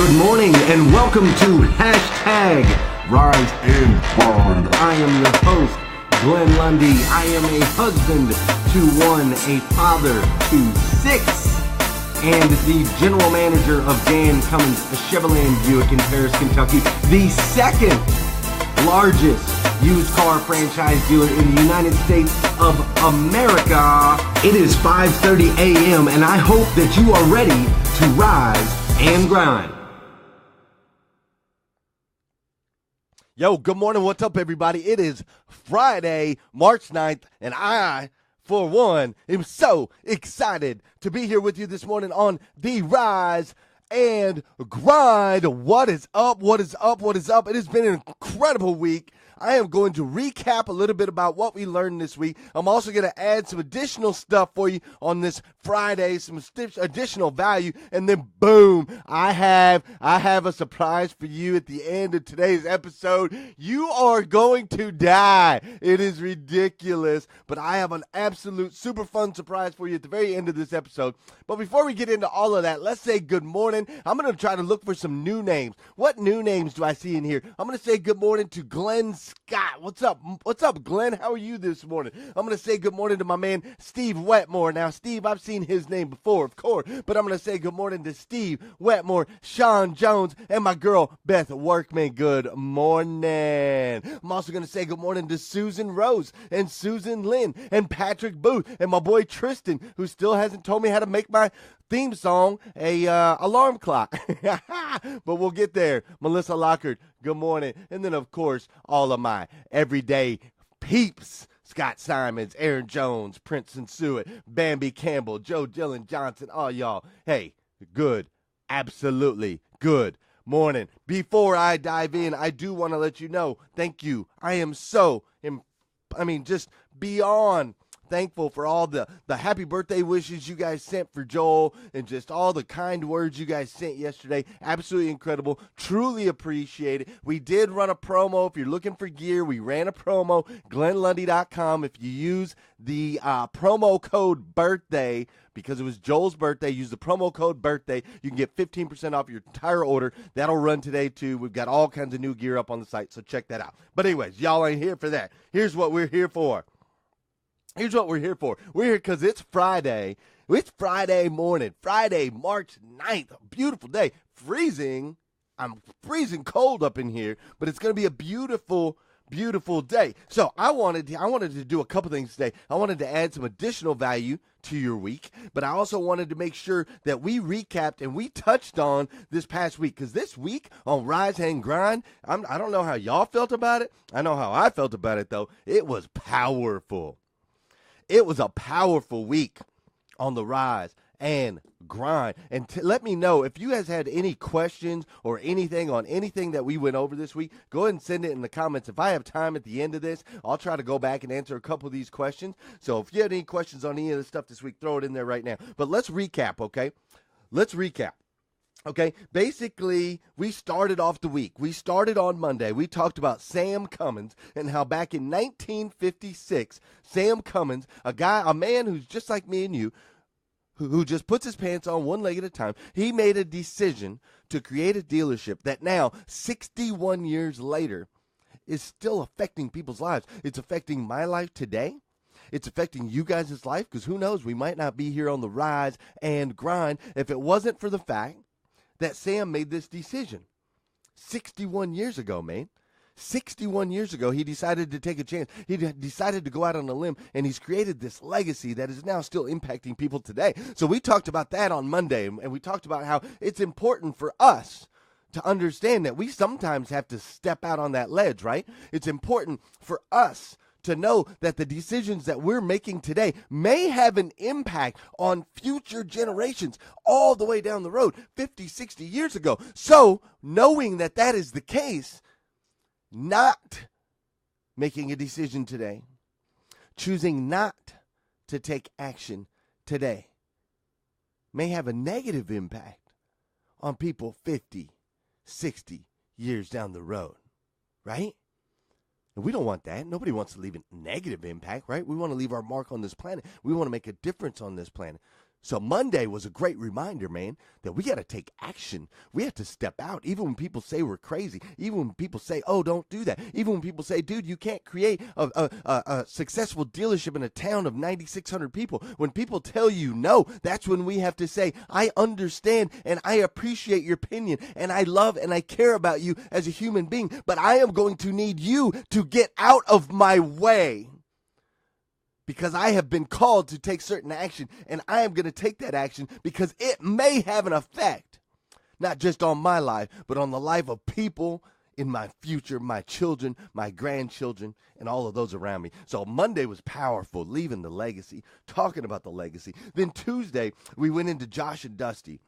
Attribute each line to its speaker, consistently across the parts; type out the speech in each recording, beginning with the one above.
Speaker 1: Good morning and welcome to Hashtag Rise and Grind. I am your host, Glenn Lundy. I am a husband to one, a father to six, and the general manager of Dan Cummins Chevrolet Buick in Paris, Kentucky, the second largest used car franchise dealer in the United States of America. It is 5:30 a.m. and I hope that you are ready to rise and grind.
Speaker 2: Yo, good morning. What's up, everybody? It is Friday, March 9th, and I, for one, am so excited to be here with you this morning on the Rise and Grind. What is up? What is up? What is up? It has been an incredible week. I am going to recap a little bit about what we learned this week. I'm also going to add some additional stuff for you on this Friday, some additional value, and then boom, I have a surprise for you at the end of today's episode. You are going to die. It is ridiculous, but I have an absolute super fun surprise for you at the very end of this episode. But before we get into all of that, let's say good morning. I'm going to try to look for some new names. What new names do I see in here? I'm going to say good morning to Glenn Scott. What's up? What's up, Glenn? How are you this morning? I'm going to say good morning to my man, Steve Wetmore. Now, Steve, I've seen his name before, of course, but I'm going to say good morning to Steve Wetmore, Sean Jones, and my girl, Beth Workman. Good morning. I'm also going to say good morning to Susan Rose and Susan Lynn and Patrick Booth and my boy Tristan, who still hasn't told me how to make my theme song a alarm clock. But we'll get there. Melissa Lockhart, good morning. And then, of course, all of my everyday peeps. Scott Simons, Aaron Jones, Princeton Suet, Bambi Campbell, Joe Dillon Johnson, all y'all. Hey, good, absolutely good morning. Before I dive in, I do want to let you know, thank you. I am just beyond thankful for all the happy birthday wishes you guys sent for Joel and just all the kind words you guys sent yesterday. Absolutely incredible. Truly appreciate it. We did run a promo. If you're looking for gear, we ran a promo, GlennLundy.com. If you use the promo code BIRTHDAY, because it was Joel's birthday, use the promo code BIRTHDAY. You can get 15% off your entire order. That'll run today, too. We've got all kinds of new gear up on the site, so check that out. But anyways, y'all ain't here for that. Here's what we're here for. We're here because it's Friday. It's Friday morning, Friday, March 9th. A beautiful day. Freezing. I'm freezing cold up in here, but it's going to be a beautiful, beautiful day. So I wanted to do a couple things today. I wanted to add some additional value to your week, but I also wanted to make sure that we recapped and we touched on this past week, because this week on Rise and Grind, I don't know how y'all felt about it. I know how I felt about it, though. It was powerful. It was a powerful week on the Rise and Grind. And let me know if you guys had any questions or anything on anything that we went over this week. Go ahead and send it in the comments. If I have time at the end of this, I'll try to go back and answer a couple of these questions. So if you have any questions on any of the stuff this week, throw it in there right now. But let's recap, okay? Let's recap. Okay, basically, we started off the week. We started on Monday. We talked about Sam Cummins and how back in 1956, Sam Cummins, a man who's just like me and you, who just puts his pants on one leg at a time, he made a decision to create a dealership that now, 61 years later, is still affecting people's lives. It's affecting my life today. It's affecting you guys' life, because who knows, we might not be here on the Rise and Grind if it wasn't for the fact that Sam made this decision 61 years ago, man. 61 years ago, he decided to take a chance. He decided to go out on a limb, and he's created this legacy that is now still impacting people today. So we talked about that on Monday, and we talked about how it's important for us to understand that we sometimes have to step out on that ledge, right? It's important for us to know that the decisions that we're making today may have an impact on future generations all the way down the road, 50, 60 years ago. So knowing that that is the case, not making a decision today, choosing not to take action today, may have a negative impact on people 50, 60 years down the road, right? And we don't want that. Nobody wants to leave a negative impact, right? We want to leave our mark on this planet. We want to make a difference on this planet. So Monday was a great reminder, man, that we got to take action. We have to step out, even when people say we're crazy, even when people say, oh, don't do that, even when people say, dude, you can't create a successful dealership in a town of 9,600 people. When people tell you no, that's when we have to say, I understand and I appreciate your opinion and I love and I care about you as a human being, but I am going to need you to get out of my way. Because I have been called to take certain action, and I am going to take that action because it may have an effect, not just on my life, but on the life of people in my future, my children, my grandchildren, and all of those around me. So Monday was powerful, leaving the legacy, talking about the legacy. Then Tuesday, we went into Josh and Dusty.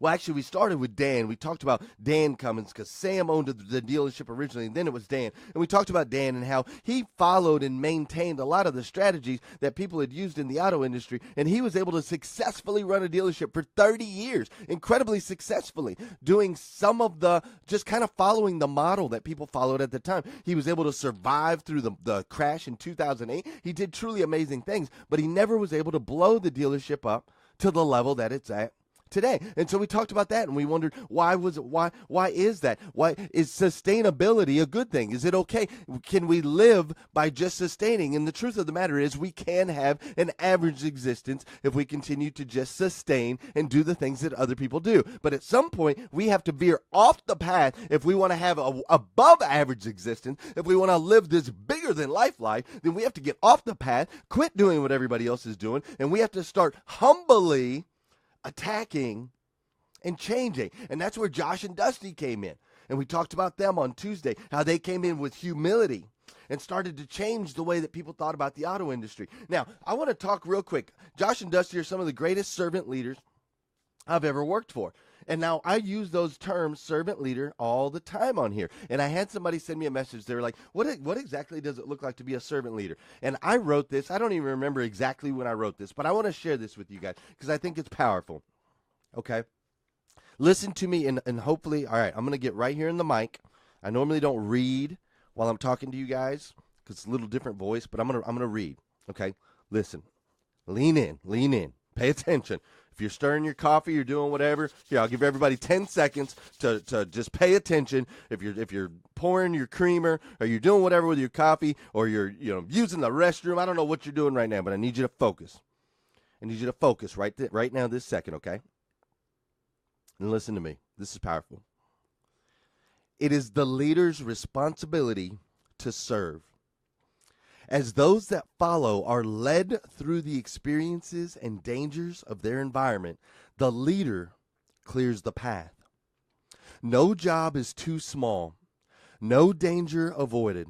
Speaker 2: Well, actually, we started with Dan. We talked about Dan Cummins because Sam owned the dealership originally, and then it was Dan. And we talked about Dan and how he followed and maintained a lot of the strategies that people had used in the auto industry, and he was able to successfully run a dealership for 30 years, incredibly successfully, doing some of the, just kind of following the model that people followed at the time. He was able to survive through the crash in 2008. He did truly amazing things, but he never was able to blow the dealership up to the level that it's at today. And so we talked about that, and we wondered, why is that? Why is sustainability a good thing? Is it okay? Can we live by just sustaining? And the truth of the matter is we can have an average existence if we continue to just sustain and do the things that other people do. But at some point, we have to veer off the path if we want to have a above average existence. If we want to live this bigger than life, then we have to get off the path, quit doing what everybody else is doing, and we have to start humbly attacking and changing. And that's where Josh and Dusty came in. And we talked about them on Tuesday, how they came in with humility and started to change the way that people thought about the auto industry. Now, I want to talk real quick. Josh and Dusty are some of the greatest servant leaders I've ever worked for. And now I use those terms, servant leader, all the time on here. And I had somebody send me a message. They were like, what exactly does it look like to be a servant leader? And I wrote this. I don't even remember exactly when I wrote this, but I want to share this with you guys because I think it's powerful. Okay? Listen to me and hopefully, all right, I'm going to get right here in the mic. I normally don't read while I'm talking to you guys because it's a little different voice, but I'm going to read. Okay? Listen. Lean in. Pay attention. If you're stirring your coffee, you're doing whatever, here, I'll give everybody 10 seconds to just pay attention. If you're pouring your creamer or you're doing whatever with your coffee or you're using the restroom, I don't know what you're doing right now, but I need you to focus. I need you to focus right now this second, okay? And listen to me. This is powerful. It is the leader's responsibility to serve. As those that follow are led through the experiences and dangers of their environment, the leader clears the path. No job is too small, no danger avoided.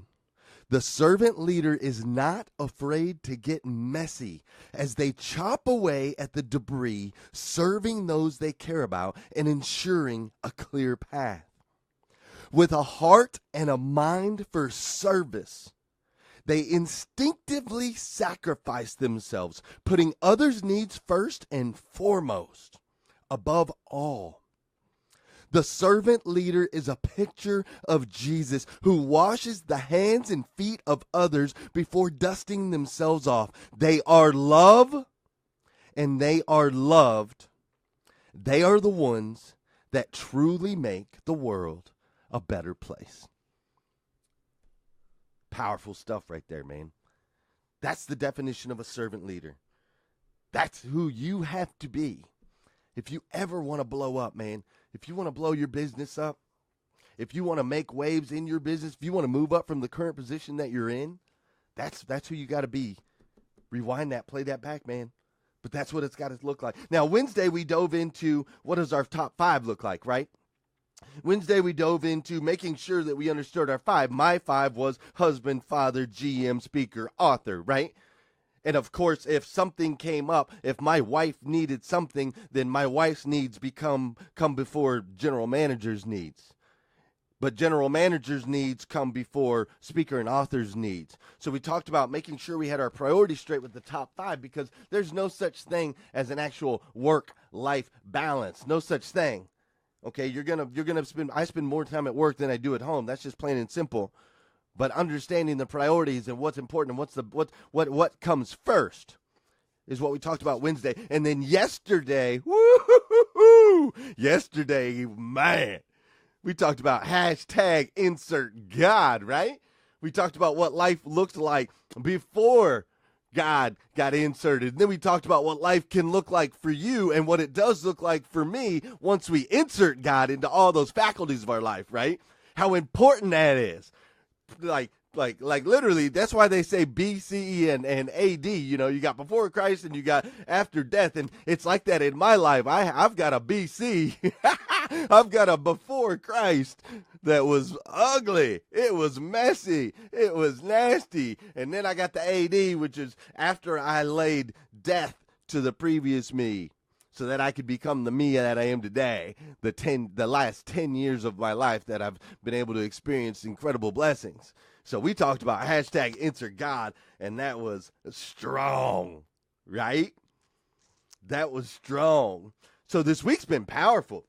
Speaker 2: The servant leader is not afraid to get messy as they chop away at the debris, serving those they care about and ensuring a clear path. With a heart and a mind for service, they instinctively sacrifice themselves, putting others' needs first and foremost, above all. The servant leader is a picture of Jesus who washes the hands and feet of others before dusting themselves off. They are love and they are loved. They are the ones that truly make the world a better place. Powerful stuff right there, man. That's the definition of a servant leader. That's who you have to be. If you ever want to blow up, man, if you want to blow your business up, if you want to make waves in your business, if you want to move up from the current position that you're in, that's who you got to be. Rewind that, play that back, man. But that's what it's got to look like. Now, Wednesday we dove into what does our top 5 look like, right? Wednesday, we dove into making sure that we understood our 5. My 5 was husband, father, GM, speaker, author, right? And of course, if something came up, if my wife needed something, then my wife's needs come before general manager's needs. But general manager's needs come before speaker and author's needs. So we talked about making sure we had our priorities straight with the top 5 because there's no such thing as an actual work-life balance. No such thing. Okay, I spend more time at work than I do at home. That's just plain and simple. But understanding the priorities and what's important and what comes first is what we talked about Wednesday. And then yesterday, man, we talked about hashtag insert God, right? We talked about what life looked like before God got inserted. And then we talked about what life can look like for you and what it does look like for me once we insert God into all those faculties of our life, right? How important that is. Like literally, that's why they say BCE and AD. You know, you got before Christ and you got after death. And it's like that in my life. I've got a BC. I've got a before Christ that was ugly. It was messy. It was nasty. And then I got the AD, which is after I laid death to the previous me, so that I could become the me that I am today. The last 10 years of my life that I've been able to experience incredible blessings. So we talked about hashtag insert God, and that was strong, right? That was strong. So this week's been powerful.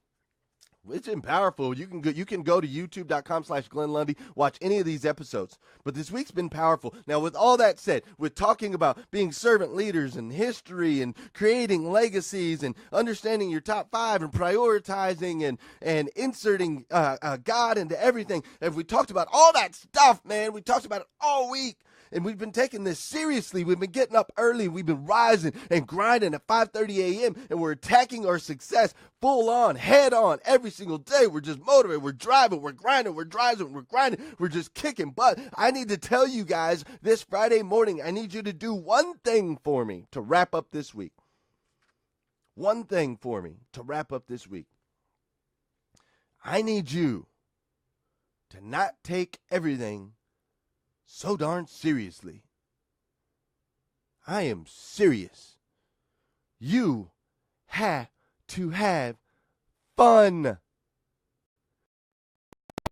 Speaker 2: It's been powerful. You can go to youtube.com/Glenn Lundy, watch any of these episodes. But this week's been powerful. Now, with all that said, with talking about being servant leaders and history and creating legacies and understanding your top 5 and prioritizing and inserting God into everything, and we talked about all that stuff, man. We talked about it all week. And we've been taking this seriously. We've been getting up early. We've been rising and grinding at 5:30 a.m. And we're attacking our success full on, head on, every single day. We're just motivated. We're driving. We're grinding. We're driving. We're grinding. We're just kicking butt. I need to tell you guys this Friday morning, I need you to do one thing for me to wrap up this week. One thing for me to wrap up this week. I need you to not take everything so darn seriously. I am serious. You have to have fun.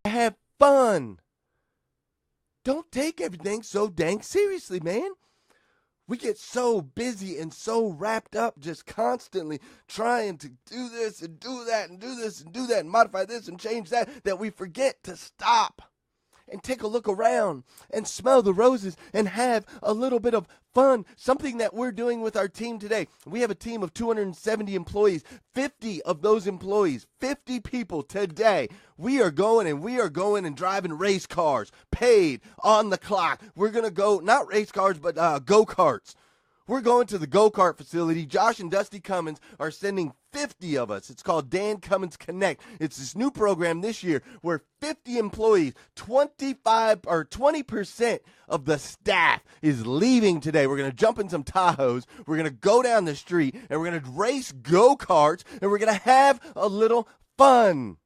Speaker 2: Have fun. Don't take everything so dang seriously, man. We get so busy and so wrapped up just constantly trying to do this and do that and do this and do that and modify this and change that we forget to stop and take a look around and smell the roses and have a little bit of fun. Something that we're doing with our team today. We have a team of 270 employees. 50 of those employees, 50 people today, we are going and driving race cars, paid, on the clock. We're going to go, not race cars, but go-karts. We're going to the go-kart facility. Josh and Dusty Cummins are sending 50 of us. It's called Dan Cummins Connect. It's this new program this year where 50 employees, 20% of the staff is leaving today. We're going to jump in some Tahoes. We're going to go down the street, and we're going to race go-karts, and we're going to have a little fun.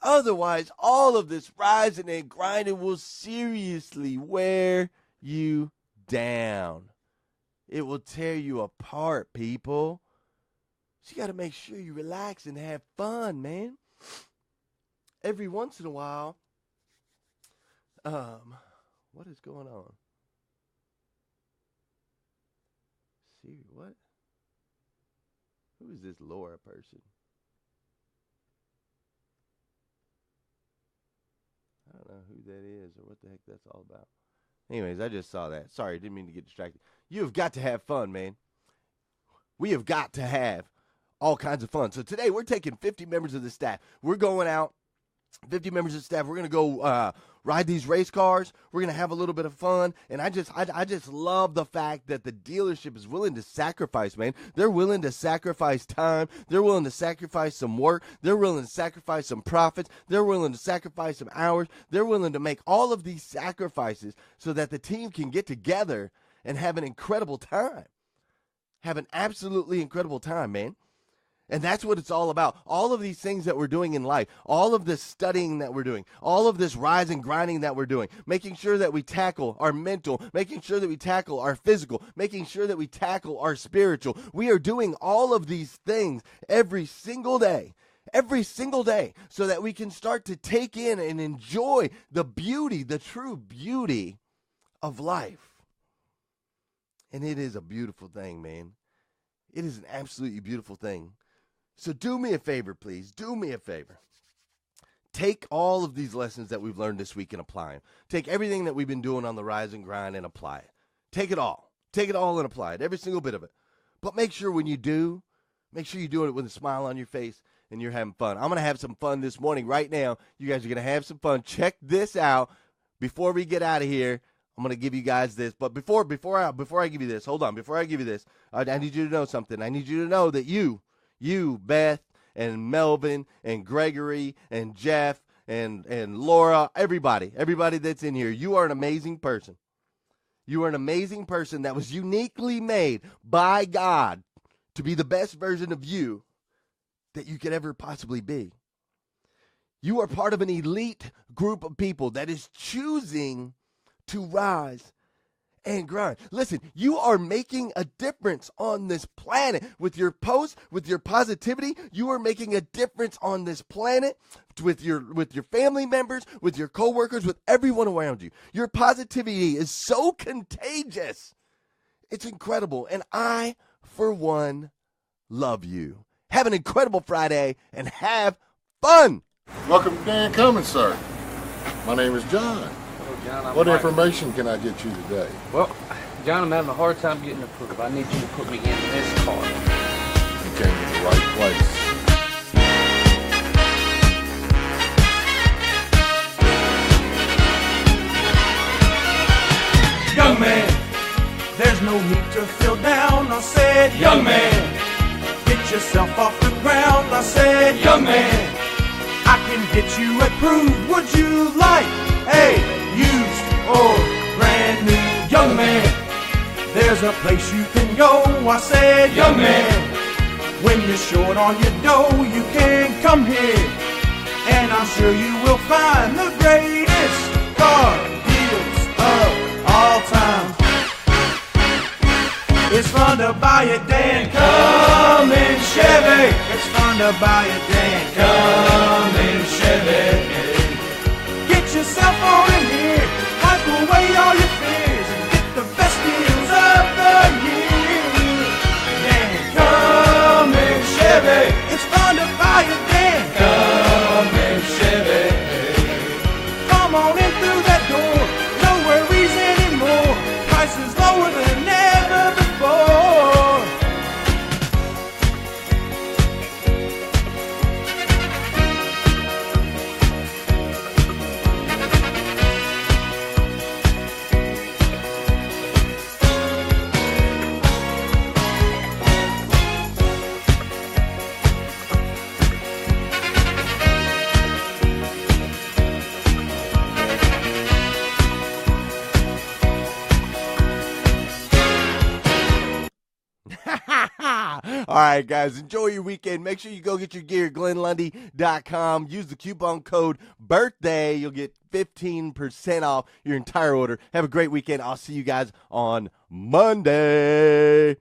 Speaker 2: Otherwise, all of this rising and grinding will seriously wear you down. It will tear you apart, people. So you got to make sure you relax and have fun, man. Every once in a while, what is going on? See, what? Who is this Laura person? I don't know who that is or what the heck that's all about. Anyways, I just saw that. Sorry, didn't mean to get distracted. You have got to have fun, man. We have got to have all kinds of fun. So today we're taking 50 members of the staff. We're going out, 50 members of the staff. We're going to go ride these race cars. We're going to have a little bit of fun. And I just love the fact that the dealership is willing to sacrifice, man. They're willing to sacrifice time. They're willing to sacrifice some work. They're willing to sacrifice some profits. They're willing to sacrifice some hours. They're willing to make all of these sacrifices so that the team can get together and have an incredible time. Have an absolutely incredible time, man. And that's what it's all about. All of these things that we're doing in life, all of this studying that we're doing, all of this rise and grinding that we're doing, making sure that we tackle our mental, making sure that we tackle our physical, making sure that we tackle our spiritual. We are doing all of these things every single day, so that we can start to take in and enjoy the beauty, the true beauty of life. And it is a beautiful thing, man. It is an absolutely beautiful thing. So do me a favor, please. Do me a favor. Take all of these lessons that we've learned this week and apply them. Take everything that we've been doing on the Rise and Grind and apply it. Take it all. Take it all and apply it, every single bit of it. But make sure when you do, make sure you're doing it with a smile on your face and you're having fun. I'm going to have some fun this morning. Right now, you guys are going to have some fun. Check this out. Before we get out of here, I'm going to give you guys this. But before I give you this, hold on. Before I give you this, I need you to know something. I need you to know that you, Beth, and Melvin, and Gregory, and Jeff, and Laura, everybody that's in here, you are an amazing person. You are an amazing person that was uniquely made by God to be the best version of you that you could ever possibly be. You are part of an elite group of people that is choosing to rise and grind. Listen, you are making a difference on this planet. With your posts, with your positivity, you are making a difference on this planet with your family members, with your coworkers, with everyone around you. Your positivity is so contagious. It's incredible. And I, for one, love you. Have an incredible Friday and have fun.
Speaker 3: Welcome to Dan Cummins, sir. My name is John.
Speaker 4: Hello, John.
Speaker 3: What information can I get you today?
Speaker 4: Well, John, I'm having a hard time getting approved. I need you to put me in this car.
Speaker 3: You came to the right place.
Speaker 5: Young man, there's no need to feel down. I said, young man, get yourself off the ground. I said, young man, I can get you approved. Would you like a used or brand new? Young man, there's a place you can go. I said, young man, when you're short on your dough, you can come here, and I'm sure you will find the greatest car deals of all time. It's fun to buy a Dan Cummins Chevy. It's fun to buy a Dan Cummins Chevy. Get yourself on in here, wipe away all your fears, and get the best deals of the year. Dan Cummins Chevy. It's fun to buy a Dan Cummins Chevy. Come on in through that door, no worries anymore. Prices lower than ever before.
Speaker 2: All right, guys, enjoy your weekend. Make sure you go get your gear at GlennLundy.com. Use the coupon code BIRTHDAY. You'll get 15% off your entire order. Have a great weekend. I'll see you guys on Monday.